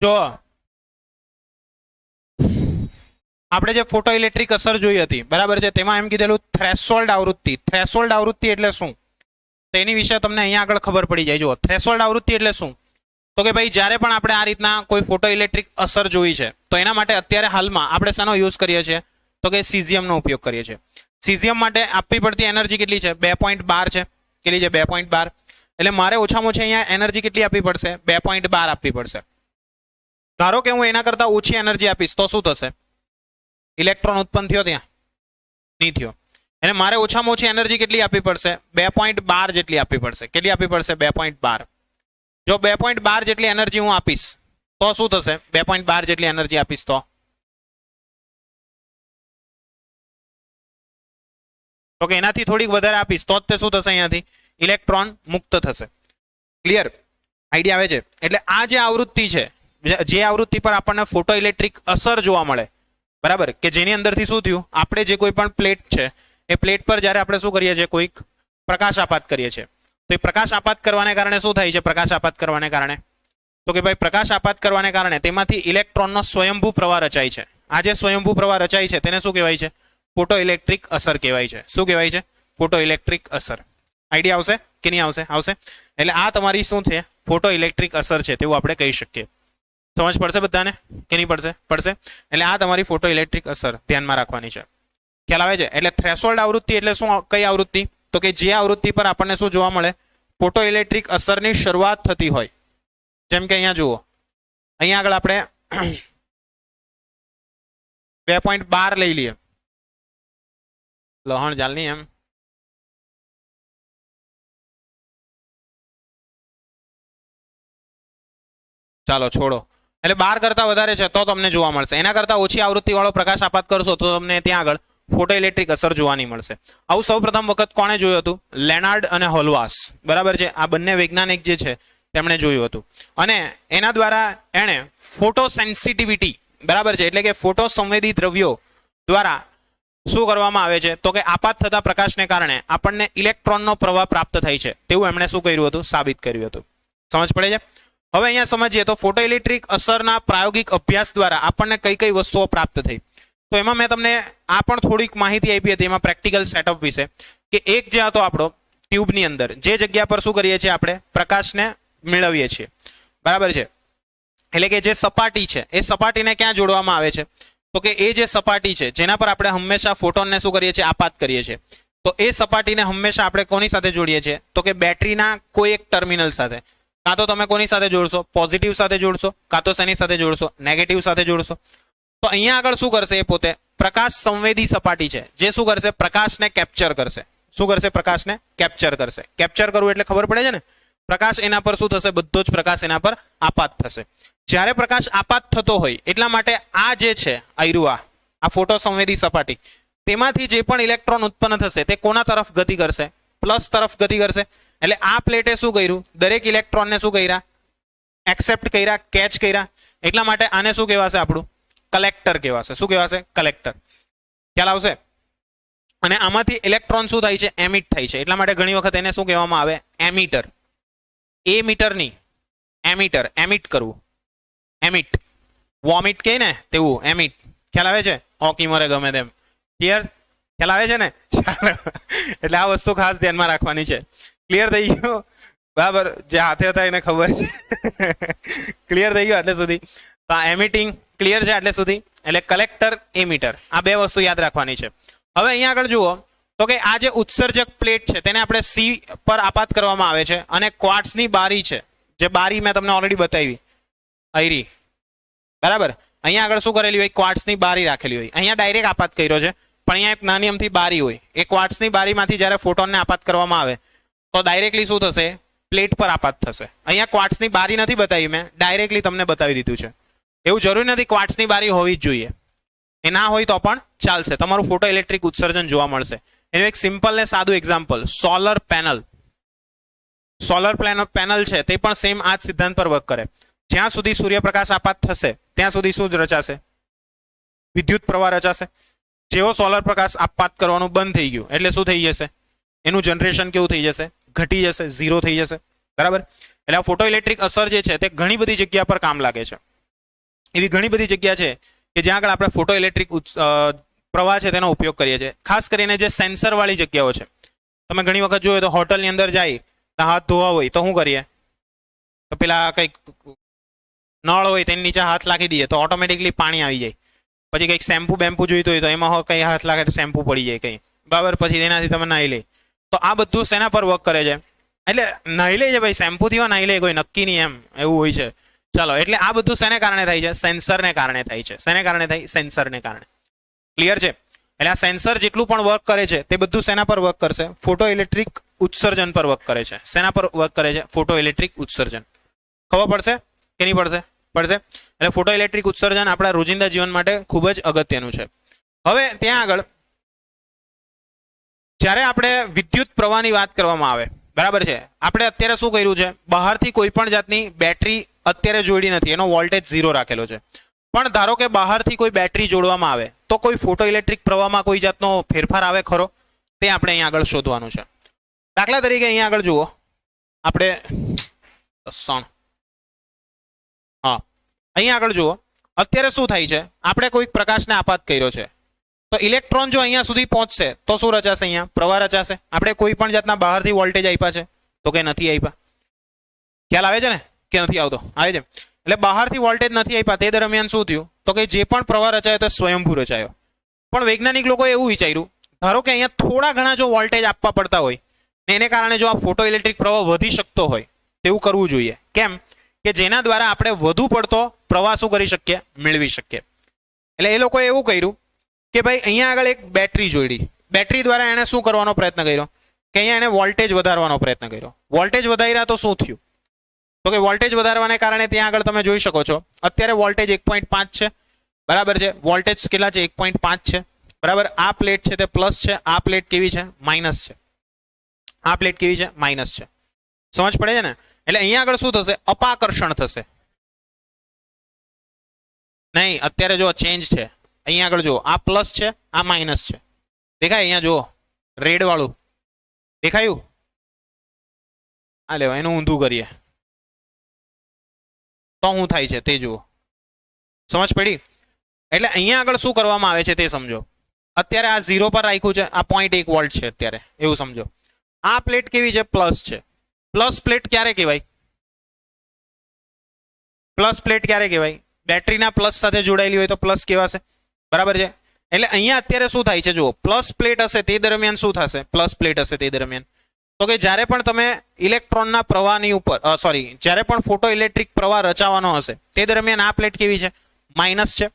જો આપણે જે ફોટો ઇલેક્ટ્રિક અસર જોઈ હતી બરાબર છે, તેમાં એમ કીધેલું થ્રેશોલ્ડ આવૃત્તિ. થ્રેશોલ્ડ આવૃત્તિ એટલે શું, તેની વિશે તમને અહીંયા આગળ ખબર પડી જાય. જુઓ, થ્રેશોલ્ડ આવૃત્તિ એટલે શું, તો કે ભાઈ જ્યારે પણ આપણે આ રીતના કોઈ ફોટો ઇલેક્ટ્રિક અસર જોઈ છે તો એના માટે અત્યારે હાલમાં આપણે શાનો યુઝ કરીએ છીએ, તો કે સીઝિયમનો ઉપયોગ કરીએ છીએ. સીઝિયમ માટે આપવી પડતી એનર્જી કેટલી છે, 2.12 છે. કેટલી છે, 2.12. એટલે મારે ઓછામાં ઓછી અહીંયા એનર્જી કેટલી આપવી પડશે, 2.12 આપવી પડશે. ધારો કે હું એના કરતા ઓછી એનર્જી આપીશ તો શું થશે, ઇલેક્ટ્રોન ઉત્પન્ન થયો ત્યાં નહીં થયો. અને મારે ઓછામાં ઓછી એનર્જી કેટલી આપવી પડશે, 2.12 જેટલી આપવી પડશે. કેટલી આપવી પડશે, 2.12. જો 2.12 જેટલી એનર્જી હું આપીશ તો શું થશે, 2.12 જેટલી એનર્જી આપીશ તો કે એનાથી થોડીક વધારે આપીશ તો જ તે શું થશે, અહીંયાથી ઇલેક્ટ્રોન મુક્ત થશે. ક્લિયર, આઈડિયા આવે છે. એટલે આ જે આવૃત્તિ છે, જે આવૃત્તિ પર આપણને ફોટો ઇલેક્ટ્રિક અસર જોવા મળે બરાબર, કે જેની અંદરથી શું થયું, આપણે જે કોઈ પણ પ્લેટ છે એ પ્લેટ પર જ્યારે આપણે શું કરીએ છીએ, કોઈક પ્રકાશ આપાત કરીએ છીએ તો એ પ્રકાશ આપાત કરવાને કારણે શું થાય છે, પ્રકાશ આપાત કરવાને કારણે તો કે ભાઈ પ્રકાશ આપાત કરવાને કારણે તેમાંથી ઇલેક્ટ્રોનનો સ્વયંભૂ પ્રવાહ રચાય છે. આ જે સ્વયંભૂ પ્રવાહ રચાય છે તેને શું કહેવાય છે, ફોટો ઇલેક્ટ્રિક અસર કહેવાય છે. શું કહેવાય છે, ફોટો ઇલેક્ટ્રિક અસર. આઈડિયા આવશે કે નહીં આવશે, આવશે. એટલે આ તમારી શું છે, ફોટો ઇલેક્ટ્રિક અસર છે તેવું આપણે કહી શકીએ. સમજ પડશે બધાને કે નહીં પડશે, પડશે. એટલે આ તમારી ફોટો ઇલેક્ટ્રિક અસર ધ્યાનમાં રાખવાની છે. ખ્યાલ આવે છે. એટલે થ્રેશોલ્ડ આવૃત્તિ એટલે શું, કઈ આવૃત્તિ, તો કે જે આવૃત્તિ પર આપણને શું જોવા મળે, ફોટો ઇલેક્ટ્રિક અસરની શરૂઆત થતી હોય. જેમ કે અહીંયા જુઓ, અહીંયા આગળ આપણે 2.12 લઈ લઈએ, લહણ જાલની એમ ચાલો છોડો. એટલે 12 કરતા વધારે છે તો તમને જોવા મળશે. એના કરતા ઓછી આવૃત્તિ વાળો પ્રકાશ આપાત કરશો તો તમને ત્યાં આગળ ફોટો ઇલેક્ટ્રિક અસર જોવા નહીં મળશે. આવું સૌ પ્રથમ વખત કોણે જોયું હતું, લેનાર્ડ અને હોલવાસ. બરાબર છે, આ બંને વૈજ્ઞાનિક જે છે તેમણે જોયું હતું. અને એના દ્વારા એણે ફોટો સેન્સિટિવિટી બરાબર છે, એટલે કે ફોટો સંવેદી દ્રવ્યો દ્વારા શું કરવામાં આવે છે, તો કે આપાત થતા પ્રકાશને કારણે આપણને ઇલેક્ટ્રોનનો પ્રવાહ પ્રાપ્ત થાય છે તેવું એમણે શું કર્યું હતું, સાબિત કર્યું હતું. સમજ પડે છે. હવે અહીંયા સમજીએ તો ફોટો ઇલેક્ટ્રિક અસરના પ્રાયોગિક અભ્યાસ દ્વારા આપણને કઈ કઈ વસ્તુઓ પ્રાપ્ત થઈ. તો એમાં મેં તમને આ પણ થોડીક માહિતી આપી હતી એમાં પ્રેક્ટિકલ સેટઅપ વિશે, કે એક જે હતો આપણો ટ્યુબની અંદર જે જગ્યા પર શું કરીએ છીએ, આપણે પ્રકાશને મેળવીએ છીએ બરાબર છે. એટલે કે જે સપાટી છે એ સપાટીને ક્યાં જોડવામાં આવે છે, તો કે એ જે સપાટી છે જેના પર આપણે હંમેશા ફોટોનને શું કરીએ છીએ, આપાત કરીએ છીએ, તો એ સપાટીને હંમેશા આપણે કોની સાથે જોડીએ છીએ, તો કે બેટરીના કોઈ એક ટર્મિનલ સાથે. કાં તો તમે કોની સાથે જોડશો, પોઝિટિવ સાથે જોડશો, કાં તો શેની સાથે જોડશો, નેગેટિવ સાથે જોડશો. તો અહીંયા આગળ શું કરશે, એ પોતે પ્રકાશ સંવેદી સપાટી છે જે શું કરશે, પ્રકાશને કેપ્ચર કરશે. શું કરશે, પ્રકાશને કેપ્ચર કરશે. કેપ્ચર કરવું એટલે ખબર પડે છે ને, પ્રકાશ એના પર શું થશે, બધો જ પ્રકાશ એના પર આપાત થશે. જ્યારે પ્રકાશ આપાત થતો હોય એટલા માટે આ જે છે આયરુઆ, આ ફોટો સંવેદી સપાટી, તેમાંથી જે પણ ઇલેક્ટ્રોન ઉત્પન્ન થશે તે કોના તરફ ગતિ કરશે, પ્લસ તરફ ગતિ કરશે. એટલે આ પ્લેટે શું કર્યું, દરેક ઇલેક્ટ્રોનને શું કર્યા, એક્સેપ્ટ કર્યા, કેચ કર્યા. એટલા માટે આને શું કહેવાશે, આપણું કલેક્ટર કહેવાશે. શું કહેવાશે, કલેક્ટર. ખ્યાલ આવશે. અને આમાંથી ઇલેક્ટ્રોન શું થાય છે, એમિટ થાય છે. એટલા માટે ઘણી વખત એને શું કહેવામાં આવે, એમિટર. એ મીટર નહીં, એમિટર, એમિટ કરવું, એમિટ. વોમિટ કહે ને તેવું એમિટ. ખ્યાલ આવે છે, હોકી મરે ગમે તેમ. ક્લિયર, ખ્યાલ આવે છે ને. એટલે આ વસ્તુ ખાસ ધ્યાનમાં રાખવાની છે. ક્લિયર થઈ ગયું બરાબર, જે હાથે હતા એને ખબર છે. ક્લિયર થઈ ગયું એટલે સુધી. તો આ એમિટિંગ ક્લિયર છે એટલે સુધી. એટલે કલેક્ટર, એમિટર, આ બે વસ્તુ યાદ રાખવાની છે. હવે અહીંયા આગળ જુઓ તો કે આ જે ઉત્સર્જક પ્લેટ છે તેને આપણે સી પર આપાત કરવામાં આવે છે, અને ક્વાર્ટ્સની બારી છે, જે બારી મેં તમને ઓલરેડી બતાવી આયરી બરાબર. અહીંયા આગળ શું કરેલી હોય, ક્વાર્ટ્સની બારી રાખેલી હોય. અહીંયા ડાયરેક્ટ આપાત કર્યો છે, પણ અહીંયા એક નાની અમથી બારી હોય. એ ક્વાર્ટ્સની બારીમાંથી જ્યારે ફોટોનને આપાત કરવામાં આવે તો ડાયરેક્ટલી શું થશે, પ્લેટ પર આપાત થશે. અહીંયા ક્વાર્ટ્સની બારી નથી બતાવી મેં, ડાયરેક્ટલી તમને બતાવી દીધું છે. એવું જરૂરી નથી ક્વાર્ટ્સની બારી હોવી જ જોઈએ, એ ના હોય તો પણ ચાલશે, તમારું ફોટો ઇલેક્ટ્રિક ઉત્સર્જન જોવા મળશે. એનું એક સિમ્પલ ને સાદું example, solar panel. Solar panel છે તે પણ સેમ આ જ સિદ્ધાંત પર વર્ક કરે. જ્યાં સુધી સૂર્યપ્રકાશ આપાત થશે ત્યાં સુધી શું રચાશે, વિદ્યુત પ્રવાહ રચાશે. જેવો સોલર પ્રકાશ આપાત કરવાનું બંધ થઈ ગયું એટલે શું થઈ જશે, એનું જનરેશન કેવું થઈ જશે, ઘટી જશે, ઝીરો થઈ જશે બરાબર. એટલે આ ફોટો ઇલેક્ટ્રિક અસર જે છે તે ઘણી બધી જગ્યા પર કામ લાગે છે. એવી ઘણી બધી જગ્યા છે કે જ્યાં આગળ આપણે ફોટો ઇલેક્ટ્રિક પ્રવાહ છે તેનો ઉપયોગ કરીએ છીએ. ખાસ કરીને જે સેન્સર વાળી જગ્યાઓ છે, તમે ઘણી વખત જોયું તો હોટલની અંદર જાય તો હાથ ધોવા હોય તો શું કરીએ, તો પેલા કંઈક નળ હોય તેની નીચે હાથ લાખી દઈએ તો ઓટોમેટિકલી પાણી આવી જાય. પછી કંઈક શેમ્પુ બેમ્પુ જોઈતું હોય તો એમાં કંઈ હાથ લાગે તો શેમ્પુ પડી જાય કંઈ, બરાબર. પછી તેનાથી તમે નાહી લે. તો આ બધું શેના પર વર્ક કરે છે? એટલે નાહી લે છે ભાઈ, શેમ્પુથી નાહી લે કોઈ નક્કી નહીં એમ, એવું હોય છે. ચાલો, એટલે આ બધું શેને કારણે થાય છે? સેન્સરને કારણે થાય છે. શેને કારણે થાય? સેન્સરને કારણે. ક્લિયર છે? એટલે આ સેન્સર જેટલું પણ વર્ક કરે છે તે બધું શેના પર વર્ક કરશે? ફોટો ઇલેક્ટ્રિક ઉત્સર્જન પર વર્ક કરે છે. શેના પર વર્ક કરે છે? ફોટો ઇલેક્ટ્રિક ઉત્સર્જન. ખબર પડશે કે નહીં પડશે? પડશે. એટલે ફોટો ઇલેક્ટ્રિક ઉત્સર્જન આપણા રોજિંદા જીવન માટે ખૂબ જ અગત્યનું છે. હવે ત્યાં આગળ જ્યારે આપણે વિદ્યુત પ્રવાહની વાત કરવામાં આવે, બરાબર છે, આપણે અત્યારે શું કર્યું છે? બહારથી કોઈ પણ જાતની બેટરી અત્યારે જોડી નથી, એનો વોલ્ટેજ 0 રાખેલો છે. પણ ધારો કે બહારથી કોઈ બેટરી જોડવામાં આવે તો કોઈ ફોટો ઇલેક્ટ્રિક પ્રવાહમાં કોઈ જાતનો ફેરફાર આવે ખરો? તે આપણે અહીંયા આગળ શોધવાનું છે. દાખલા તરીકે અહીંયા આગળ જુઓ, આપણે હા, અહીંયા આગળ જુઓ, અત્યારે શું થાય છે? આપણે કોઈક પ્રકાશને આપાત કર્યો છે તો ઇલેક્ટ્રોન જો અહીંયા સુધી પહોંચશે તો શું રચાશે? અહીંયા પ્રવાહ રચાશે. આપણે કોઈ પણ જાતના બહારથી વોલ્ટેજ આપ્યા છે તો કે નથી આપ્યા. ખ્યાલ આવે છે ને કે નથી આવતો? આવે છે. એટલે બહારથી વોલ્ટેજ નથી આપ્યા તે દરમિયાન શું થયું? તો કે જે પણ પ્રવાહ રચાયો તે સ્વયંભૂ રચાયો. પણ વૈજ્ઞાનિક લોકોએ એવું વિચાર્યું, ધારો કે અહીંયા થોડા ઘણા જો વોલ્ટેજ આપવા પડતા હોય ને એને કારણે જો આ ફોટો ઇલેક્ટ્રિક પ્રવાહ વધી શકતો હોય તેવું કરવું જોઈએ. કેમ? કે જેના દ્વારા આપણે વધુ પડતો પ્રવાહ શું કરી શકીએ? મેળવી શકીએ. એટલે એ લોકોએ એવું કર્યું કે ભાઈ અહીંયા આગળ એક બેટરી જોડી, બેટરી દ્વારા એને શું કરવાનો પ્રયત્ન કર્યો? કે અહીંયા એને વોલ્ટેજ વધારવાનો પ્રયત્ન કર્યો. વોલ્ટેજ વધાર્યા તો શું થયું? તો કે વોલ્ટેજ વધારવાને કારણે ત્યાં આગળ તમે જોઈ શકો છો અત્યારે વોલ્ટેજ 1.5 છે, બરાબર છે. વોલ્ટેજ કેટલા છે? 1.5 છે, બરાબર. આ પ્લેટ છે તે પ્લસ છે, આ પ્લેટ કેવી છે? માઇનસ છે. આ પ્લેટ કેવી છે? માઇનસ છે. સમજ પડે છે ને? એટલે અહીંયા આગળ શું થશે? અપાકર્ષણ થશે. નહીં, અત્યારે જો ચેન્જ છે. અહીંયા આગળ જુઓ, આ પ્લસ છે, આ માઇનસ છે. દેખાય? અહીંયા જુઓ રેડ વાળું દેખાયું? આ લેવા એનું ઊંધું કરીએ તો શું થાય છે તે જુઓ. સમજ પડી? એટલે અહીંયા આગળ શું કરવામાં આવે છે તે સમજો. અત્યારે આ 0 પર રાખ્યું છે, આ 0.1 વોલ્ટ છે અત્યારે, એવું સમજો. આ પ્લેટ કેવી છે? પ્લસ છે. પ્લસ પ્લેટ ક્યારે કહેવાય? પ્લસ પ્લેટ ક્યારે કહેવાય? બેટરીના પ્લસ સાથે જોડાયેલી હોય તો પ્લસ કહેવાશે, બરાબર છે. એટલે અહીંયા અત્યારે શું થાય છે જુઓ, પ્લસ પ્લેટ હશે તે દરમિયાન શું થશે? પ્લસ પ્લેટ હશે તે દરમિયાન તો કે જ્યારે પણ તમે ઇલેક્ટ્રોનના પ્રવાહની ઉપર જ્યારે પણ ફોટો ઇલેક્ટ્રિક પ્રવાહ રચાવાનો હશે તે દરમિયાન આ પ્લેટ કેવી છે? માઇનસ છે,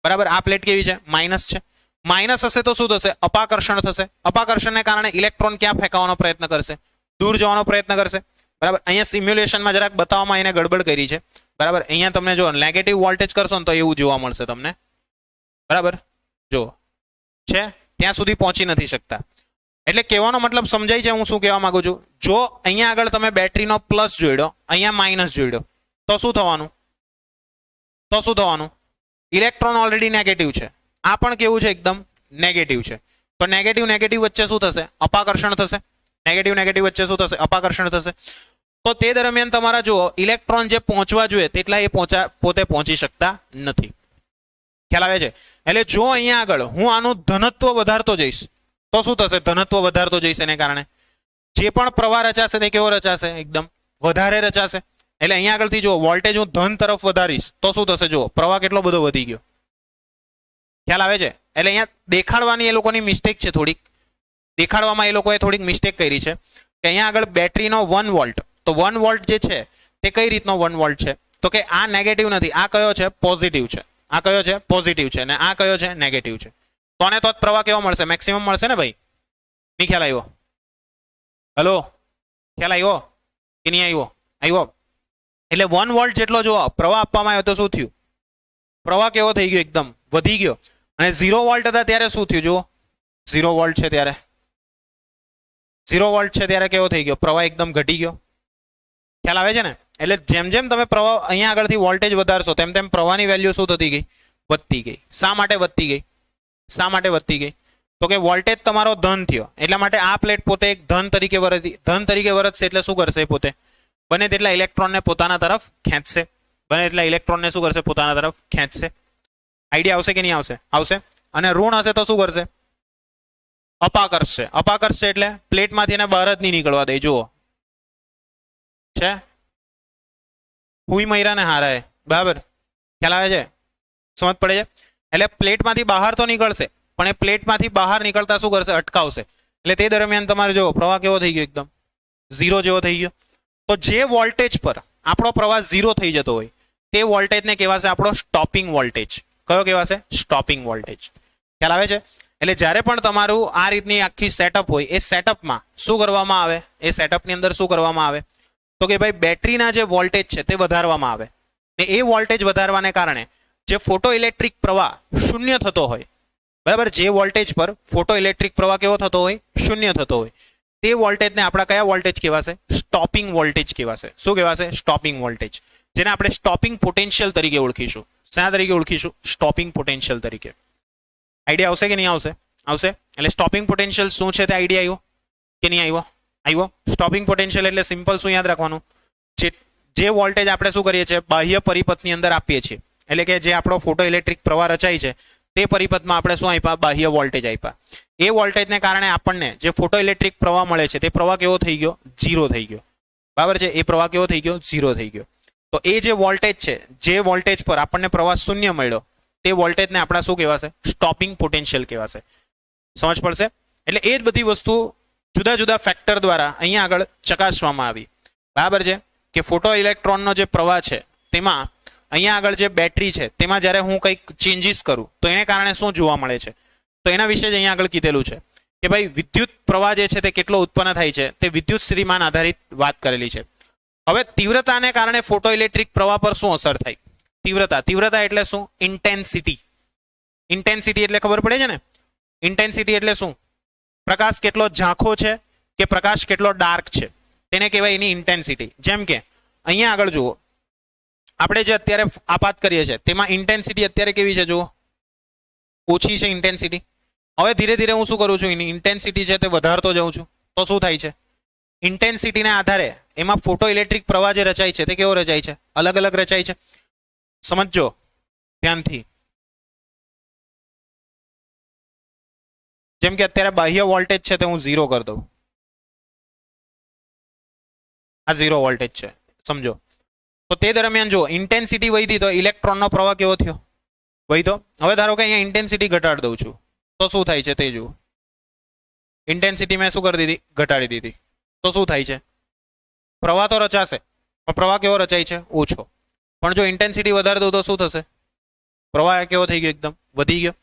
બરાબર. આ પ્લેટ કેવી છે? માઇનસ છે. માઇનસ હશે તો શું થશે? અપાકર્ષણ થશે. અપાકર્ષણને કારણે ઇલેક્ટ્રોન ક્યાં ફેંકવાનો પ્રયત્ન કરશે? દૂર જવાનો પ્રયત્ન કરશે, બરાબર. અહીંયા સિમ્યુલેશનમાં જરાક બતાવવામાં એને ગડબડ કરી છે, બરાબર. અહીંયા તમને જો નેગેટિવ વોલ્ટેજ કરશો ને તો એવું જોવા મળશે તમને, બરાબર. જો છે ત્યાં સુધી પહોંચી નથી શકતા. એટલે કહેવાનો મતલબ સમજાય છે હું શું કહેવા માંગુ છું? જો અહીંયા આગળ તમે બેટરીનો પ્લસ જોડ્યો, અહીંયા માઇનસ જોડ્યો તો શું થવાનું? તો શું થવાનું? ઇલેક્ટ્રોન ઓલરેડી નેગેટિવ છે, આ પણ કેવું છે? એકદમ નેગેટિવ છે. તો નેગેટિવ નેગેટિવ વચ્ચે શું થશે? અપાકર્ષણ થશે. નેગેટિવ નેગેટિવ વચ્ચે શું થશે? અપાકર્ષણ થશે. તો તે દરમિયાન તમારા જુઓ ઇલેક્ટ્રોન જે પહોંચવા જોઈએ તેટલા એ પોતે પહોંચી શકતા નથી. ખ્યાલ આવે છે? એટલે જો અહીંયા આગળ હું આનું ધનત્વ વધારતો જઈશ તો શું થશે? ધનત્વ વધારતો જઈશ એને કારણે જે પણ પ્રવાહ રચાશે તે કેવો રચાશે? એકદમ વધારે રચાશે. એટલે અહીંયા આગળથી જો વોલ્ટેજ હું ધન તરફ વધારીશ તો શું થશે? જો પ્રવાહ કેટલો બધો વધી ગયો. ખ્યાલ આવે છે? એટલે અહીંયા દેખાડવાની એ લોકોની મિસ્ટેક છે, થોડીક દેખાડવામાં એ લોકોએ થોડીક મિસ્ટેક કરી છે કે અહીંયા આગળ બેટરીનો 1 વોલ્ટ, તો 1 વોલ્ટ જે છે તે કઈ રીતનો 1 વોલ્ટ છે? તો કે આ નેગેટિવ નથી, આ કયો છે? પોઝિટિવ છે. આ કયો છે? પોઝિટિવ છે. અને આ કયો છે? નેગેટિવ છે. તો આને તો પ્રવાહ કેવો મળશે? મેક્સિમમ મળશે ને ભાઈ? નહીં ખ્યાલ આવ્યો? હેલો, ખ્યાલ આવ્યો કે નહીં આવ્યો? આવ્યો. એટલે 1 વોલ્ટ જેટલો જો પ્રવાહ આપવામાં આવ્યો તો શું થયું? પ્રવાહ કેવો થઈ ગયો? એકદમ વધી ગયો. અને 0 વોલ્ટ હતા ત્યારે શું થયું? જુઓ 0 વોલ્ટ છે ત્યારે, 0 વોલ્ટ છે ત્યારે કેવો થઈ ગયો? પ્રવાહ એકદમ ઘટી ગયો. ખ્યાલ આવે છે ને? એટલે જેમ જેમ તમે પ્રવાહ અહીંયા આગળથી વોલ્ટેજ વધારશો તેમ તેમ પ્રવાહની વેલ્યુ શું થતી ગઈ? વધતી ગઈ. શા માટે વધતી ગઈ? શા માટે વધતી ગઈ? તો કે વોલ્ટેજ તમારો ધન થયો એટલા માટે આ પ્લેટ પોતે એક ધન તરીકે વર્તશે. એટલે શું કરશે? પોતે બને તેટલા ઇલેક્ટ્રોનને પોતાના તરફ ખેંચશે, બને એટલે ઇલેક્ટ્રોનને શું કરશે, પોતાના તરફ ખેંચશે. આઈડિયા આવશે કે નહીં આવશે? આવશે. અને ઋણ હશે તો શું કરશે? અપાકર્ષ છે. અપાકર્ષ છે એટલે પ્લેટમાંથી એને બહાર જ નહીં નીકળવા દે. જુઓ છે હુઈ મયરા ને હારા, બરાબર ખ્યાલ આવે છે, સમજ પડે છે? એટલે પ્લેટમાંથી બહાર તો નીકળશે, પણ એ પ્લેટમાંથી બહાર નીકળતા શું કરશે? અટકાવશે. એટલે તે દરમિયાન તમારે જો પ્રવાહ કેવો થઈ ગયો? એકદમ ઝીરો જેવો થઈ ગયો. તો જે વોલ્ટેજ પર આપણો પ્રવાહ ઝીરો થઈ જતો હોય તે વોલ્ટેજને કહેવાશે આપણો સ્ટોપિંગ વોલ્ટેજ. કયો કહેવાશે? Stopping voltage. ખ્યાલ આવે છે? એટલે જ્યારે પણ તમારું આ રીતની આખી સેટઅપ હોય એ સેટઅપમાં શું કરવામાં આવે? એ સેટઅપની અંદર શું કરવામાં આવે? તો કે ભાઈ બેટરીના જે વોલ્ટેજ છે તે વધારવામાં આવે. ને એ વોલ્ટેજ વધારવાને કારણે જે ફોટો ઇલેક્ટ્રિક પ્રવાહ શૂન્ય થતો હોય, બરાબર, જે વોલ્ટેજ પર ફોટો ઇલેક્ટ્રિક પ્રવાહ કેવો થતો હોય? શૂન્ય થતો હોય, તે વોલ્ટેજને આપણા કયા વોલ્ટેજ કહેવાશે? સ્ટોપિંગ વોલ્ટેજ કહેવાશે. શું કહેવાશે? Stopping voltage. જેને આપણે સ્ટોપિંગ પોટેન્શિયલ તરીકે ઓળખીશું. શા તરીકે ઓળખીશું? સ્ટોપિંગ પોટેન્શિયલ તરીકે. આઈડિયા આવશે કે નહીં આવશે? આવશે. એટલે સ્ટોપિંગ પોટેન્શિયલ શું છે તે આઈડિયા આવ્યો કે નહીં આવ્યો? આવ્યો. સ્ટોપિંગ પોટેન્શિયલ એટલે સિમ્પલ શું યાદ રાખવાનું? જે વોલ્ટેજ આપણે શું કરીએ છીએ? બાહ્ય પરિપથની અંદર આપીએ છીએ. એટલે કે જે આપણો ફોટો ઇલેક્ટ્રિક પ્રવાહ રચાય છે તે પરિપથમાં આપણે શું આપ્યા? બાહ્ય વોલ્ટેજ આપ્યા. એ વોલ્ટેજને કારણે આપણને જે ફોટો ઇલેક્ટ્રિક પ્રવાહ મળે છે તે પ્રવાહ કેવો થઈ ગયો? ઝીરો થઈ ગયો. બરાબર છે? એ પ્રવાહ કેવો થઈ ગયો? ઝીરો થઈ ગયો. તો એ જે વોલ્ટેજ છે, જે વોલ્ટેજ પર આપણને પ્રવાહ શૂન્ય મળ્યો, તે વોલ્ટેજને આપણા શું કહેવાશે? સ્ટોપિંગ પોટેન્શિયલ કહેવાશે. સમજ પડશે? એટલે એ જ બધી વસ્તુ જુદા જુદા ફેક્ટર દ્વારા અહીંયા આગળ ચકાસવામાં આવી. બરાબર છે? કે ફોટો ઇલેક્ટ્રોનનો જે પ્રવાહ છે તેમાં અહીંયા આગળ જે બેટરી છે તેમાં જ્યારે હું કંઈક ચેન્જીસ કરું તો એને કારણે શું જોવા મળે છે, તો એના વિશે જ અહીંયા આગળ કીધેલું છે કે ભાઈ વિદ્યુત પ્રવાહ જે છે તે કેટલો ઉત્પન્ન થાય છે તે વિદ્યુત સ્થિતિમાન આધારિત વાત કરેલી છે. હવે તીવ્રતાને કારણે ફોટો ઇલેક્ટ્રિક પ્રવાહ પર શું અસર થાય? તીવ્રતા. તીવ્રતા એટલે શું? ઇન્ટેન્સિટી. ઇન્ટેન્સિટી એટલે ખબર પડે છે ને? ઇન્ટેન્સિટી એટલે શું? પ્રકાશ કેટલો ઝાંખો છે કે પ્રકાશ કેટલો ડાર્ક છે તેને કહેવાય એની ઇન્ટેન્સિટી. જેમ કે અહીંયા આગળ જુઓ, આપણે જે અત્યારે આપાત કરીએ છીએ તેમાં ઇન્ટેન્સિટી અત્યારે કેવી છે? જુઓ ઓછી છે ઇન્ટેન્સિટી. હવે ધીરે ધીરે હું શું કરું છું? એની ઇન્ટેન્સિટી છે તે વધારતો જાઉં છું તો શું થાય છે? ઇન્ટેન્સિટીના આધારે એમાં ફોટો ઇલેક્ટ્રિક પ્રવાહ જે રચાય છે તે કેવો રચાય છે? અલગ અલગ રચાય છે. સમજો ધ્યાનથી. જેમ કે અત્યારે બાહ્ય વોલ્ટેજ છે તે હું ઝીરો કરી દઉં. આ ઝીરો વોલ્ટેજ છે, સમજો. તો તે દરમિયાન જો ઇન્ટેન્સિટી વધી તો ઇલેક્ટ્રોનનો પ્રવાહ કેવો થયો? વધ્યો. હવે ધારો કે અહીંયા ઇન્ટેન્સિટી ઘટાડી દઉં છું તો શું થાય છે તે જુઓ. ઇન્ટેન્સિટી મેં શું કરી દીધી? ઘટાડી દીધી. તો શું થાય છે? પ્રવાહ તો રચાશે પણ પ્રવાહ કેવો રચાય છે? ઓછો. પણ જો ઇન્ટેન્સિટી વધારી દઉં તો શું થશે? પ્રવાહ કેવો થઈ ગયો? એકદમ વધી ગયો.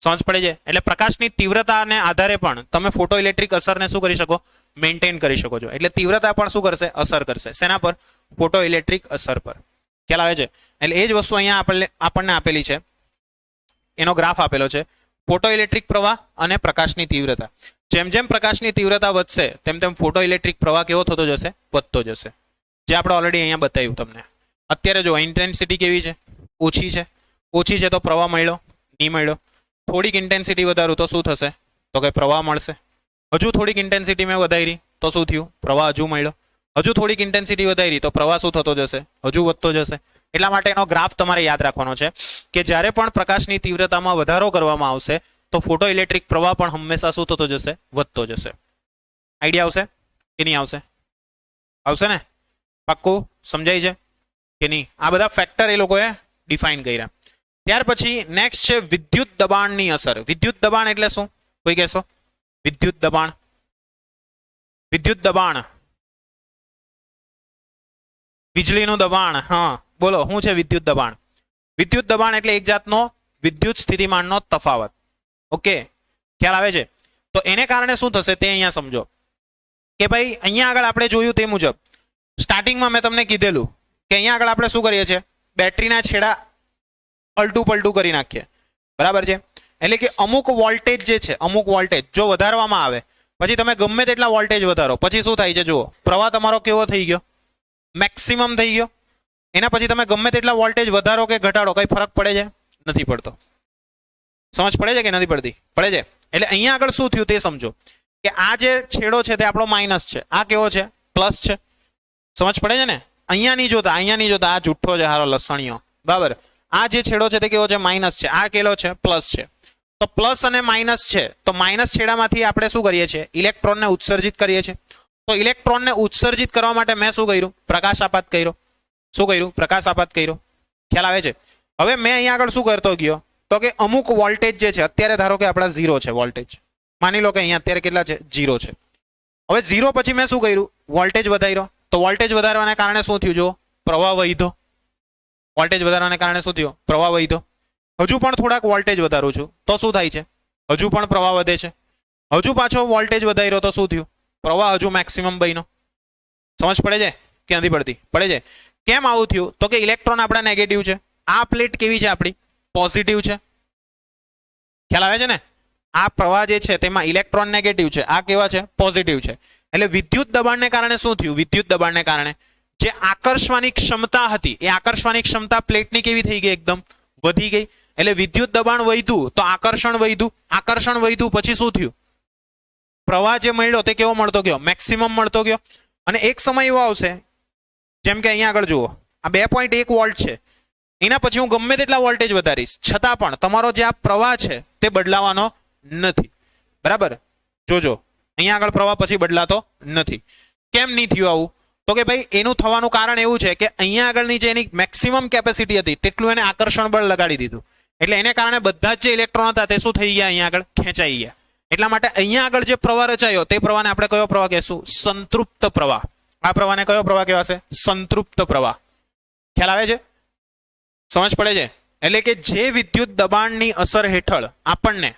સમજ પડે છે? એટલે પ્રકાશની તીવ્રતાને આધારે પણ તમે ફોટો ઇલેક્ટ્રિક અસરને શું કરી શકો? મેન્ટેન કરી શકો છો. એટલે તીવ્રતા પણ શું કરશે? અસર કરશે. શેના પર? ફોટો ઇલેક્ટ્રિક અસર પર. ખ્યાલ આવે છે? એટલે એ જ વસ્તુ અહીંયા આપણને આપેલી છે, એનો ગ્રાફ આપેલો છે. ફોટો ઇલેક્ટ્રિક પ્રવાહ અને પ્રકાશની તીવ્રતા. જેમ જેમ પ્રકાશની તીવ્રતા વધશે તેમ તેમ ફોટો ઇલેક્ટ્રિક પ્રવાહ કેવો થતો જશે? વધતો જશે. જે આપણે ઓલરેડી અહીંયા બતાવ્યું તમને. અત્યારે જો ઇન્ટેન્સિટી કેવી છે? ઓછી છે. ઓછી છે તો પ્રવાહ મળ્યો? નહીં મળ્યો. થોડીક ઇન્ટેન્સિટી વધારું તો શું થશે? તો કે પ્રવાહ મળશે. હજુ થોડીક ઇન્ટેન્સિટી મેં વધારી તો શું થયું? પ્રવાહ હજુ મળ્યો. હજુ થોડીક ઇન્ટેન્સિટી વધારી તો પ્રવાહ શું થતો જશે? હજુ વધતો જશે. એટલા માટે એનો ગ્રાફ તમારે યાદ રાખવાનો છે કે જ્યારે પણ પ્રકાશની તીવ્રતામાં વધારો કરવામાં આવશે તો ફોટો ઇલેક્ટ્રિક પ્રવાહ પણ હંમેશા શું થતો જશે? વધતો જશે. આઈડિયા આવશે કે નહીં આવશે? આવશે ને? પાક્કું સમજાય છે કે નહીં? આ બધા ફેક્ટર એ લોકોએ ડિફાઇન કર્યા. ત્યાર પછી નેક્સ્ટ છે વિદ્યુત દબાણની અસર. વિદ્યુત દબાણ એટલે શું? કોઈ કહેશો? વિદ્યુત દબાણ. વિદ્યુત દબાણ, વીજળીનું દબાણ. હા બોલો, શું છે વિદ્યુત દબાણ? વિદ્યુત દબાણ એટલે એક જાતનો વિદ્યુત સ્થિતિમાનનો તફાવત. ઓકે, ખ્યાલ આવે છે? તો એને કારણે શું થશે તે અહીંયા સમજો કે ભાઈ અહીંયા આગળ આપણે જોયું તે મુજબ સ્ટાર્ટિંગમાં મેં તમને કીધેલું કે અહીંયા આગળ આપણે શું કરીએ છીએ? બેટરીના છેડા અલટું પલટું કરી નાખીએ. બરાબર છે? એટલે કે અમુક વોલ્ટેજ જે છે, અમુક વોલ્ટેજ જો વધારવામાં આવે પછી તમે ગમે તેટલા વોલ્ટેજ વધારો પછી શું થાય છે? જુઓ પ્રવાહ તમારો કેવો થઈ ગયો? મેક્સિમમ થઈ ગયો. એના પછી તમે ગમે તેટલા વોલ્ટેજ વધારો કે ઘટાડો કઈ ફરક પડે છે? નથી પડતો. સમજ પડે છે કે નથી પડતી? પડે છે. એટલે અહીંયા આગળ શું થયું તે સમજો કે આ જે છેડો છે તે આપણો માઇનસ છે, આ કેવો છે? પ્લસ છે. સમજ પડે છે ને? અહીંયા નહીં જોતા આ જુઠ્ઠો છે હારો લસણીયો, બરાબર. આ જે છેડો છે તે કેવો છે? માઇનસ છે. આ કેલો છે? પ્લસ છે. તો પ્લસ અને માઇનસ છે, તો માઇનસ છેડામાંથી આપણે શું કરીએ છીએ? ઇલેક્ટ્રોનને ઉત્સર્જિત કરીએ છીએ. તો ઇલેક્ટ્રોનને ઉત્સર્જિત કરવા માટે મેં શું કર્યું? પ્રકાશ આપાત કર્યો. શું કર્યું? પ્રકાશ આપાત કર્યો. ખ્યાલ આવે છે? હવે મેં અહીંયા આગળ શું કરતો ગયો તો કે અમુક વોલ્ટેજ જે છે, અત્યારે ધારો કે આપણા 0 છે વોલ્ટેજ, માની લો કે અહીંયા અત્યારે કેટલા છે? 0 છે. હવે 0 પછી મેં શું કર્યું? વોલ્ટેજ વધાર્યો. તો વોલ્ટેજ વધારવાને કારણે શું થયું? જો પ્રવાહ વહીધો. વોલ્ટેજ વધારવાને કારણે શું થયું? પ્રવાહ વહીધો. હજુ પણ થોડાક વોલ્ટેજ વધારું છું તો શું થાય છે? હજુ પણ પ્રવાહ વધે છે. હજુ પાછો વોલ્ટેજ વધાર્યો તો શું થયું? પ્રવાહ હજુ મેક્સિમમ બન્યો. સમજ પડે છે કે નથી પડતી? પડે છે. કેમ આવું થયું? તો કે ઇલેક્ટ્રોન આપણા નેગેટિવ છે. આ પ્લેટ કેવી છે? આપણી પોઝિટિવ છે. ખ્યાલ આવે છે ને? આ પ્રવાહ જે છે તેમાં ઇલેક્ટ્રોન નેગેટિવ છે, આ કેવા છે? પોઝિટિવ છે. એટલે વિદ્યુત દબાણને કારણે શું થયું? વિદ્યુત દબાણને કારણે જે આકર્ષવાની ક્ષમતા હતી એ આકર્ષવાની ક્ષમતા પ્લેટની કેવી થઈ ગઈ? એકદમ વધી ગઈ. એટલે વિદ્યુત દબાણ વધ્યું તો આકર્ષણ વધ્યું. આકર્ષણ વધ્યું પછી શું થયું? પ્રવાહ જે મળ્યો તે કેવો મળતો ગયો? મેક્સિમમ મળતો ગયો. અને એક સમય એવો આવશે, જેમ કે અહીંયા આગળ જુઓ, આ 2.1 વોલ્ટ છે, એના પછી હું ગમે તેટલા વોલ્ટેજ વધારીશ છતાં પણ તમારો જે આ પ્રવાહ છે તે બદલાવાનો નથી. બરાબર? જોજો અહીંયા આગળ પ્રવાહ પછી બદલાતો નથી. કેમ નહીં થયું આવું? તો કે ભાઈ એનું થવાનું કારણ એવું છે કે અહીંયા આગળની જે એની મેક્સિમમ કેપેસિટી હતી તેટલું એને આકર્ષણ બળ લગાડી દીધું. એટલે એને કારણે બધા જ જે ઇલેક્ટ્રોન હતા તે શું થઈ ગયા? અહીંયા આગળ ખેંચાઈ ગયા. એટલા માટે અહીંયા આગળ જે પ્રવાહ રચાયો તે પ્રવાહને આપણે કયો પ્રવાહ કહેશું? સંતૃપ્ત પ્રવાહ. આ પ્રવાહને કયો પ્રવાહ કહેવાશે? સંતૃપ્ત પ્રવાહ. ખ્યાલ આવે છે? સમજ પડે છે? એટલે કે જે વિદ્યુત દબાણની અસર હેઠળ આપણને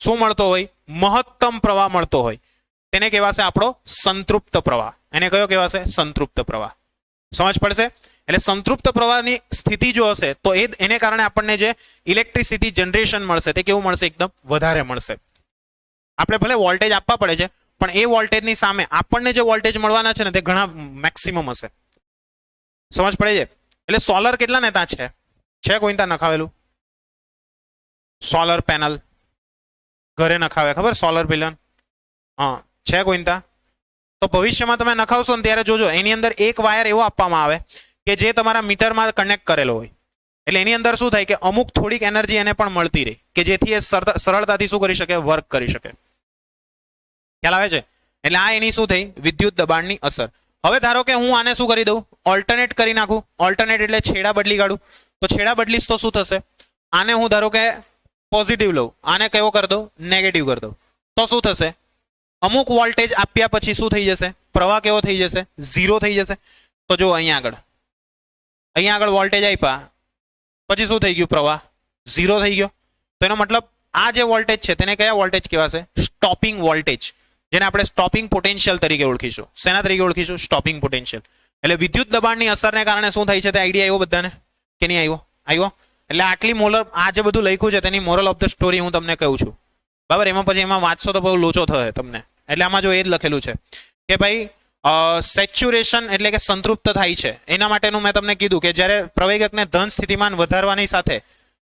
શું મળતો હોય? મહત્તમ પ્રવાહ મળતો હોય તેને કહેવાશે આપણો સંતૃપ્ત પ્રવાહ. એને કયો કહેવાશે? સંતૃપ્ત પ્રવાહ. સમજ પડશે? એટલે સંતૃપ્ત પ્રવાહની સ્થિતિ જો હશે તો એને કારણે આપણને જે ઇલેક્ટ્રિસિટી જનરેશન મળશે તે કેવું મળશે? એકદમ વધારે મળશે. આપણે ભલે વોલ્ટેજ આપવા પડે છે પણ એ વોલ્ટેજની સામે આપણને જે વોલ્ટેજ મળવાના છે ને તે ઘણા મેક્સિમમ હશે. સમજ પડે છે? એટલે સોલર કેટલા ને ત્યાં છે કોઈ ત્યાં નખાવેલું? સોલર પેનલ ઘરે નખાવે, ખબર? સોલર પેનલ હા છે કોઈ ત્યાં? તો ભવિષ્યમાં તમે નખાવશો ને ત્યારે જોજો એની અંદર એક વાયર એવો આપવામાં આવે કે જે તમારા મીટરમાં કનેક્ટ કરેલો હોય. એટલે એની અંદર શું થાય કે અમુક થોડીક એનર્જી એને પણ મળતી રહે કે જેથી એ સરળતાથી શું કરી શકે? વર્ક કરી શકે. ખ્યાલ આવે છે? એટલે આ એની શું થઈ? વિદ્યુત દબાણની અસર. હવે ધારો કે હું આને શું કરી દઉં? ઓલ્ટરનેટ કરી નાખું. ઓલ્ટરનેટ એટલે છેડા બદલી કાઢું. તો છેડા બદલીશ તો શું થશે? આને હું ધારો કે પોઝિટિવ લઉં, આને કેવો કરી દઉં? નેગેટિવ કરી દઉં. તો શું થશે? અમુક વોલ્ટેજ આપ્યા પછી શું થઈ જશે? પ્રવાહ કેવો થઈ જશે? 0 થઈ જશે. તો જો અહીંયા આગળ વોલ્ટેજ આપ્યા પછી શું થઈ ગયું? પ્રવાહ 0 થઈ ગયો. તો એનો મતલબ આ જે વોલ્ટેજ છે તેને કયા વોલ્ટેજ કહેવાશે? સ્ટોપિંગ વોલ્ટેજ, જેને આપણે સ્ટોપિંગ પોટેન્શિયલ તરીકે ઓળખીશું. શેના તરીકે ઓળખીશું? Stopping potential. એટલે વિદ્યુત દબાણની અસરને કારણે શું થાય છે તે આઈડિયા આવ્યો બધાને કે નહીં આવ્યો? આવ્યો. એટલે આટલી આ જે બધું લખ્યું છે તેની મોરલ ઓફ ધ સ્ટોરી હું તમને કહું છું. બરાબર? એમાં પછી એમાં વાંચશો તો બહુ લોચો થશે તમને. એટલે આમાં જો એ જ લખેલું છે કે ભાઈ સેચ્યુરેશન એટલે કે સંતૃપ્ત થાય છે એના માટેનું મેં તમને કીધું કે જ્યારે પ્રવેગકને ધન સ્થિતિમાન વધારવાની સાથે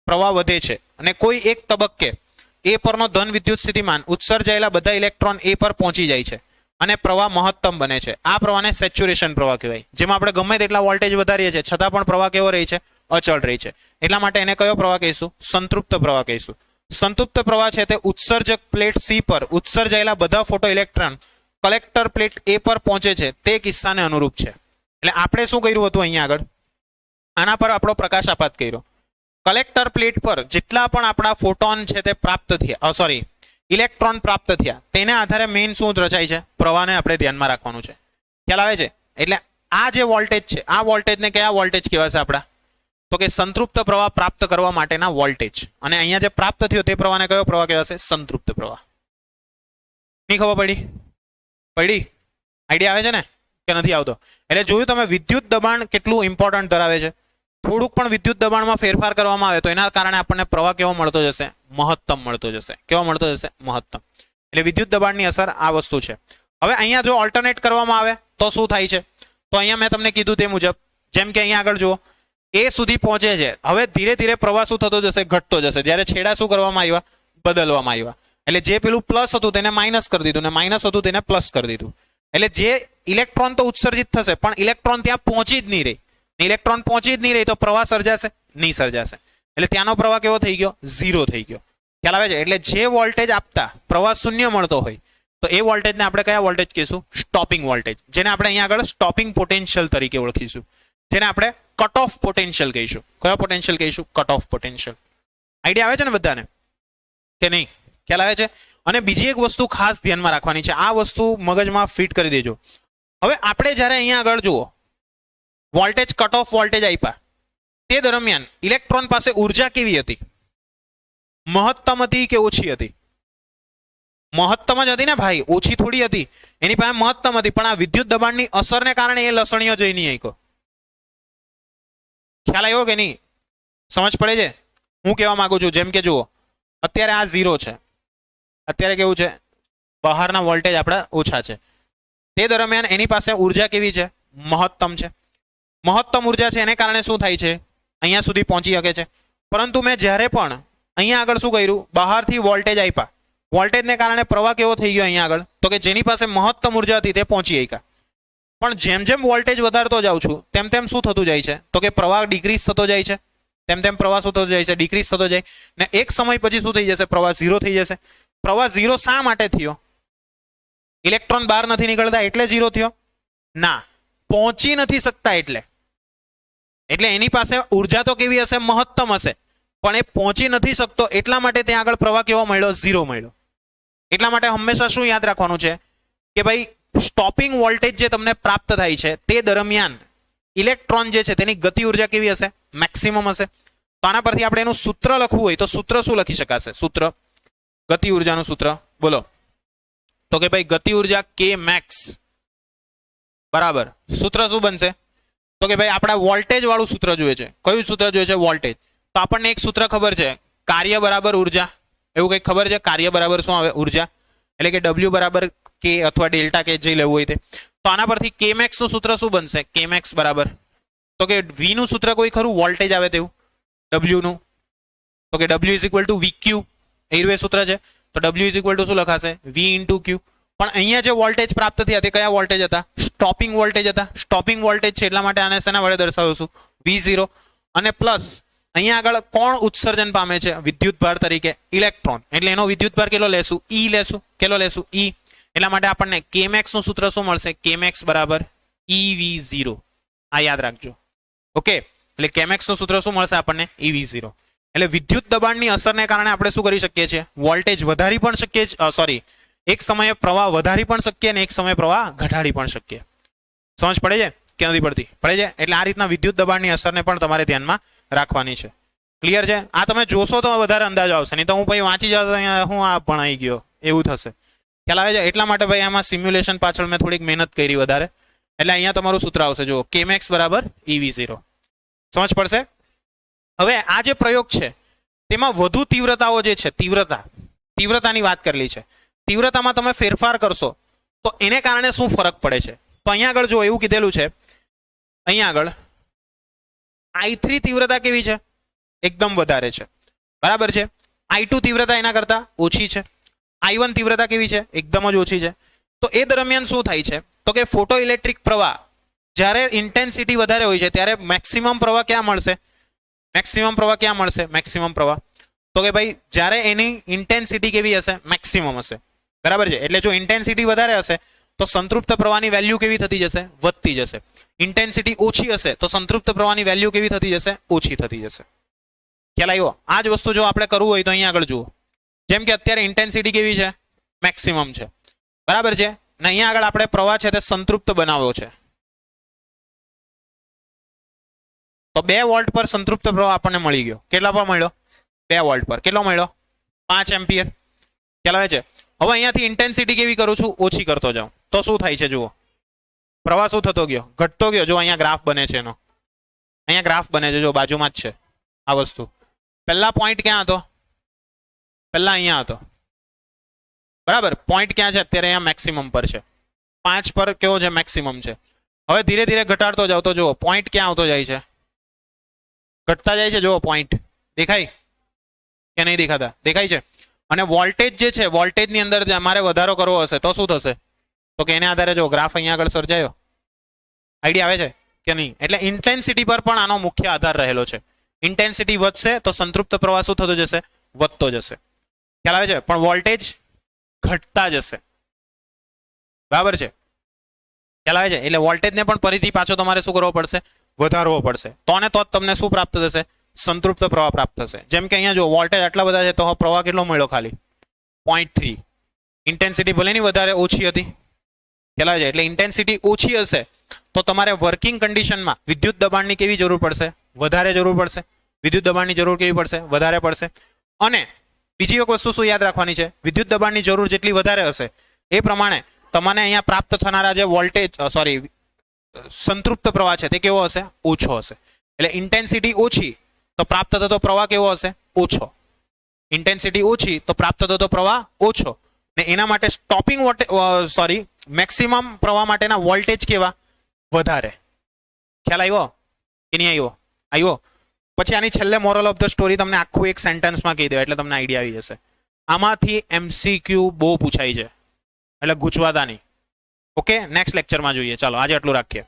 પ્રવાહ વધે છે અને કોઈ એક તબક્કે એ પરનો ધન વિદ્યુત સ્થિતિમાન ઉત્સર્જાયેલા બધા ઇલેક્ટ્રોન એ પર પહોંચી જાય છે અને પ્રવાહ મહત્તમ બને છે. આ પ્રવાહને સેચ્યુરેશન પ્રવાહ કહેવાય. જેમાં આપણે ગમે તેટલા વોલ્ટેજ વધારીએ છીએ છતાં પણ પ્રવાહ કેવો રહે છે? અચળ રહે છે. એટલા માટે એને કયો પ્રવાહ કહીશું? સંતૃપ્ત પ્રવાહ કહીશું. સંતૃપ્ત પ્રવાહ છે તે ઉત્સર્જક પ્લેટ સી પર ઉત્સર્જાયેલા બધા ફોટો ઇલેક્ટ્રોન કલેક્ટર પ્લેટ એ પર પહોંચે છે તે કિસ્સાને અનુરૂપ છે. એટલે આપણે શું કર્યું હતું? અહીંયા આગળ આના પર આપણો પ્રકાશ આપાત કર્યો. કલેક્ટર પ્લેટ પર જેટલા પણ આપણા ફોટોન છે તે પ્રાપ્ત થયા, ઇલેક્ટ્રોન પ્રાપ્ત થયા, તેને આધારે મેઇન શું રચાય છે? પ્રવાહને આપણે ધ્યાનમાં રાખવાનું છે. ખ્યાલ આવે છે? એટલે આ જે વોલ્ટેજ છે આ વોલ્ટેજને કયા વોલ્ટેજ કહેવાશે આપણા? તો કે સંતૃપ્ત પ્રવાહ પ્રાપ્ત કરવા માટેના વોલ્ટેજ. અને અહીંયા જે પ્રાપ્ત થયો તે પ્રવાહને કયો પ્રવાહ કહેવાશે? સંતૃપ્ત પ્રવાહ. નહીં ખબર પડી? આઈડિયા આવે છે ને કે નથી આવતો? એટલે જોયું તમે વિદ્યુત દબાણ કેટલું ઇમ્પોર્ટન્ટ ધરાવે છે. થોડુંક પણ વિદ્યુત દબાણમાં ફેરફાર કરવામાં આવે તો એના કારણે આપણને પ્રવાહ કેવો મળતો જશે? મહત્તમ મળતો જશે. કેવો મળતો જશે? મહત્તમ. એટલે વિદ્યુત દબાણની અસર આ વસ્તુ છે. હવે અહીંયા જો ઓલ્ટરનેટ કરવામાં આવે તો શું થાય છે? તો અહીંયા મેં તમને કીધું તે મુજબ, જેમ કે અહીંયા આગળ જુઓ એ સુધી પહોંચે છે. હવે ધીરે ધીરે પ્રવાહ શું થતો જશે? ઘટતો જશે. જ્યારે છેડા શું કરવામાં આવ્યા? બદલવામાં આવ્યા. એટલે જે પેલું પ્લસ હતું તેને માઇનસ કરી દીધું ને માઇનસ હતું તેને પ્લસ કરી દીધું. એટલે જે ઇલેક્ટ્રોન તો ઉત્સર્જિત થશે પણ ઇલેક્ટ્રોન ત્યાં પહોંચી જ નહીં રહી. ઇલેક્ટ્રોન પહોંચી જ નહીં રહી તો પ્રવાહ સર્જાશે નહીં સર્જાશે. એટલે ત્યાંનો પ્રવાહ કેવો થઈ ગયો? ઝીરો થઈ ગયો. ખ્યાલ આવે છે? એટલે જે વોલ્ટેજ આપતા પ્રવાહ શૂન્ય મળતો હોય તો એ વોલ્ટેજને આપણે કયા વોલ્ટેજ કહીશું? સ્ટોપિંગ વોલ્ટેજ, જેને આપણે અહીંયા આગળ સ્ટોપિંગ પોટેન્શિયલ તરીકે ઓળખીશું, જેને આપણે કટ ઓફ પોટેન્શિયલ કહીશું. કયો પોટેન્શિયલ કહીશું? Cut off potential. આઈડિયા આવે છે ને બધાને કે નહીં? ખ્યાલ આવે છે? અને બીજી એક વસ્તુ ખાસ ધ્યાનમાં રાખવાની છે, આ વસ્તુ મગજમાં ફિટ કરી દેજો. હવે આપણે જ્યારે અહીંયા આગળ જુઓ વોલ્ટેજ કટ ઓફ વોલ્ટેજ આપ્યા તે દરમિયાન ઇલેક્ટ્રોન પાસે ઉર્જા કેવી હતી? મહત્તમ હતી કે ઓછી હતી? મહત્તમ જ હતી ને ભાઈ, ઓછી થોડી હતી. એની પાસે મહત્તમ હતી, પણ આ વિદ્યુત દબાણની અસરને કારણે એ લસણીઓ જઈ નહીં આઈકો. ખ્યાલ આવ્યો કે નહીં? સમજ પડે છે હું કહેવા માંગુ છું? જેમ કે જુઓ અત્યારે આ 0 છે, અત્યારે કેવું છે? બહારના વોલ્ટેજ આપણા ઓછા છે. તે દરમિયાન એની પાસે ઉર્જા કેવી છે? મહત્તમ છે. મહત્તમ ઉર્જા છે એને કારણે શું થાય છે? અહીંયા સુધી પહોંચી શકે છે. પરંતુ મેં જ્યારે પણ અહીંયા આગળ શું કર્યું? બહારથી વોલ્ટેજ આપ્યા, વોલ્ટેજને કારણે પ્રવાહ કેવો થઈ ગયો અહીંયા આગળ? તો કે જેની પાસે મહત્તમ ઉર્જા હતી તે પહોંચી શક્યા. પણ જેમ જેમ વોલ્ટેજ વધારતો જાઉં છું તેમ તેમ શું થતું જાય છે? તો કે પ્રવાહ ડિક્રીઝ થતો જાય છે. તેમ તેમ પ્રવાહ શું થતો જાય છે? ડિક્રીઝ થતો જાય. ને એક સમય પછી શું થઈ જશે? પ્રવાહ 0 થઈ જશે. પ્રવાહ 0 શા માટે થયો? ઇલેક્ટ્રોન બહાર નથી નીકળતા એટલે 0 થયો? ના, પહોંચી નથી શકતા એટલે. એટલે એની પાસે ઉર્જા તો કેવી હશે? મહત્તમ હશે, પણ એ પહોંચી નથી શકતો એટલા માટે ત્યાં આગળ પ્રવાહ કેવો મળ્યો? 0 મળ્યો. એટલા માટે હંમેશા શું યાદ રાખવાનું છે કે ભાઈ સ્ટોપિંગ વોલ્ટેજ જે તમને પ્રાપ્ત થાય છે તે દરમિયાન ઇલેક્ટ્રોન જે છે તેની ગતિ ઉર્જા કેવી હશે? મેક્સિમમ હશે. તો આના પરથી આપણે એનું સૂત્ર લખવું હોય તો સૂત્ર શું લખી શકાશે? સૂત્ર, ગતિ ઉર્જાનું સૂત્ર બોલો. તો કે ભાઈ ગતિ ઉર્જા K max બરાબર સૂત્ર શું બનશે? તો કે ભાઈ આપણા વોલ્ટેજ વાળું સૂત્ર જોઈએ છે. કયું સૂત્ર જોઈએ છે? વોલ્ટેજ. તો આપણને એક સૂત્ર ખબર છે, કાર્ય બરાબર ઉર્જા, એવું કંઈક ખબર છે? કાર્ય બરાબર શું આવે? ઉર્જા. એટલે કે W બરાબર K અથવા ડેલ્ટા K જે લેવું હોય તે. તો આના પરથી K max નું સૂત્ર શું બનશે? K max બરાબર તો કે V નું સૂત્ર કોઈ ખરું? વોલ્ટેજ આવે તેવું W નું. તો કે W is equal to VQ એ સૂત્ર છે. તો W ઇઝ ઇક્વલ ટુ શું લખાશે? V into Q. પણ અહીંયા જે વોલ્ટેજ પ્રાપ્ત થયા તે કયા વોલ્ટેજ હતા? સ્ટોપિંગ વોલ્ટેજ હતા. સ્ટોપિંગ વોલ્ટેજ છે એટલા માટે આને શેના વડે દર્શાવીશું? V0. અને પ્લસ અહીંયા આગળ કોણ ઉત્સર્જન પામે છે? વિદ્યુતભાર તરીકે ઇલેક્ટ્રોન. એટલે એનો વિદ્યુતભાર કેટલો લેશું? E લેશું. કેટલો લેશું? E. એટલા માટે આપણને K max નું સૂત્ર શું મળશે? K max બરાબર EV0. આ યાદ રાખજો. ઓકે, એટલે K max નું સૂત્ર શું મળશે આપણને? EV0. એટલે વિદ્યુત દબાણની અસરને કારણે આપણે શું કરી શકીએ છીએ? વોલ્ટેજ વધારી પણ શકીએ, સોરી એક સમયે પ્રવાહ વધારી પણ શકીએ અને એક સમયે પ્રવાહ ઘટાડી પણ શકીએ. સમજ પડે છે કે નથી પડતી? પડે છે. એટલે આ રીતના વિદ્યુત દબાણની અસરને પણ તમારે ધ્યાનમાં રાખવાની છે. ક્લિયર છે? આ તમે જોશો તો વધારે અંદાજો આવશે, નહીં તો હું પછી વાંચી જાઉં તો હું આ ભણાઈ ગયો એવું થશે. ખ્યાલ આવે છે? એટલા માટે ભાઈ આમાં સિમ્યુલેશન પાછળ મેં થોડીક મહેનત કરી વધારે. એટલે અહીંયા તમારું સૂત્ર આવશે, જુઓ K max બરાબર EV0. સમજ પડશે? હવે આ જે પ્રયોગ છે તેમાં વધુ તીવ્રતાઓ જે છે, તીવ્રતાની વાત કરેલી છે. તીવ્રતામાં તમે ફેરફાર કરશો તો એને કારણે શું ફરક પડે છે? તો અહીંયા આગળ જો એવું કીધેલું છે, અહીંયા આગળ I3 તીવ્રતા કેવી છે? એકદમ વધારે છે. બરાબર છે. I2 તીવ્રતા એના કરતા ઓછી છે. I1 તીવ્રતા કેવી છે? એકદમ જ ઓછી છે. તો એ દરમિયાન શું થાય છે? તો કે ફોટો ઇલેક્ટ્રિક પ્રવાહ જ્યારે ઇન્ટેન્સિટી વધારે હોય છે ત્યારે મેક્સિમમ પ્રવાહ ક્યાં મળશે? મેક્સિમમ પ્રવાહ ક્યાં મળશે? મેક્સિમમ પ્રવાહ તો કે ભાઈ જ્યારે એની ઇન્ટેન્સિટી કેવી હશે? મેક્સિમમ હશે. બરાબર છે. એટલે જો ઇન્ટેન્સિટી વધારે હશે તો સંતૃપ્ત પ્રવાહની વેલ્યુ કેવી થતી જશે? વધતી જશે. ઇન્ટેન્સિટી ઓછી હશે તો સંતૃપ્ત પ્રવાહની વેલ્યુ કેવી થતી જશે? ઓછી થતી જશે. ખ્યાલ આવ્યો? આ જ વસ્તુ જો આપણે કરવું હોય તો અહીંયા આગળ જુઓ, જેમ કે અત્યારે ઇન્ટેન્સિટી કેવી છે? મેક્સિમમ છે. બરાબર છે. ને અહીંયા આગળ આપણે પ્રવાહ છે તે સંતૃપ્ત બનાવ્યો છે. તો 2 વોલ્ટ પર સંતૃપ્ત પ્રવાહ આપણને મળી ગયો. કેટલા પર મળ્યો? 2 વોલ્ટ પર. કેટલો મળ્યો? 5 એમ્પિયર. ખ્યાલ આવે છે? હવે અહીંયાથી ઇન્ટેન્સિટી કેવી કરું છું? ઓછી કરતો જાઉં તો શું થાય છે? જુઓ પ્રવાહ શું થતો ગયો? ઘટતો ગયો. જો અહીંયા ગ્રાફ બને છે એનો, અહીંયા ગ્રાફ બને છે, જો બાજુમાં જ છે આ વસ્તુ. પહેલા પોઈન્ટ ક્યાં હતો? પહેલા અહીંયા હતો. બરાબર. પોઈન્ટ ક્યાં છે? અત્યારે અહીંયા મેક્સિમમ પર છે. 5 પર કેવો છે? મેક્સિમમ છે. હવે ધીરે ધીરે ઘટાડતો જાવ તો જુઓ પોઈન્ટ ક્યાં આવતો જાય છે? ઘટતા જાય છે. જુઓ પોઈન્ટ દેખાય કે નહીં દેખાતા? દેખાય છે. અને વોલ્ટેજ જે છે, વોલ્ટેજની અંદર અમારે વધારો કરવો હશે તો શું થશે? તો કે એને આધારે જો ગ્રાફ અહીંયા આગળ સર્જાયો, આઈડિયા આવે છે કે નહીં? એટલે ઇન્ટેન્સિટી પર પણ આનો મુખ્ય આધાર રહેલો છે. ઇન્ટેન્સિટી વધશે તો સંતૃપ્ત પ્રવાહ શું થતો જશે? વધતો જશે. ખ્યાલ આવે છે? પણ વોલ્ટેજ ઘટતા જશે. બરાબર છે? ખ્યાલ આવે છે? એટલે વોલ્ટેજને પણ ફરીથી પાછો તમારે શું કરવો પડશે? વધારવો પડશે. તો ને તો જ તમને શું પ્રાપ્ત થશે? સંતૃપ્ત પ્રવાહ પ્રાપ્ત થશે. જેમ કે અહીંયા જો વોલ્ટેજ આટલા બધા છે તો પ્રવાહ કેટલો મળ્યો? ખાલી 0.3. ઇન્ટેન્સિટી ભલે ની વધારે ઓછી હતી. ખ્યાલ આવે છે? એટલે ઇન્ટેન્સિટી ઓછી હશે તો તમારે વર્કિંગ કન્ડિશનમાં વિદ્યુત દબાણની કેવી જરૂર પડશે? વધારે જરૂર પડશે. વિદ્યુત દબાણની જરૂર કેવી પડશે? વધારે પડશે. અને બીજી એક વસ્તુ શું યાદ રાખવાની છે? વિદ્યુત દબાણની જરૂર જેટલી વધારે હશે એ પ્રમાણે તમને અહીંયા પ્રાપ્ત થનારા જે વોલ્ટેજ સંતૃપ્ત પ્રવાહ છે તે કેવો હશે? ઓછો હશે. એટલે ઇન્ટેન્સિટી ઓછી તો પ્રાપ્ત થતો પ્રવાહ કેવો હશે? ઓછો. ઇન્ટેન્સિટી ઓછી તો પ્રાપ્ત થતો પ્રવાહ ઓછો. ને એના માટે સ્ટોપિંગ મેક્સિમમ પ્રવાહ માટેના વોલ્ટેજ કેવા? વધારે. ખ્યાલ આવ્યો કે નહીં આવ્યો? આવ્યો. પછી આની છેલ્લે મોરલ ઓફ ધ સ્ટોરી તમને આખું એક સેન્ટેન્સમાં કહી દે એટલે તમને આઈડિયા આવી જશે. આમાંથી MCQ બહુ પૂછાય છે એટલે ગૂંચવાતા નહીં. ઓકે, નેક્સ્ટ લેક્ચરમાં જોઈએ. ચાલો આજે આટલું રાખીએ.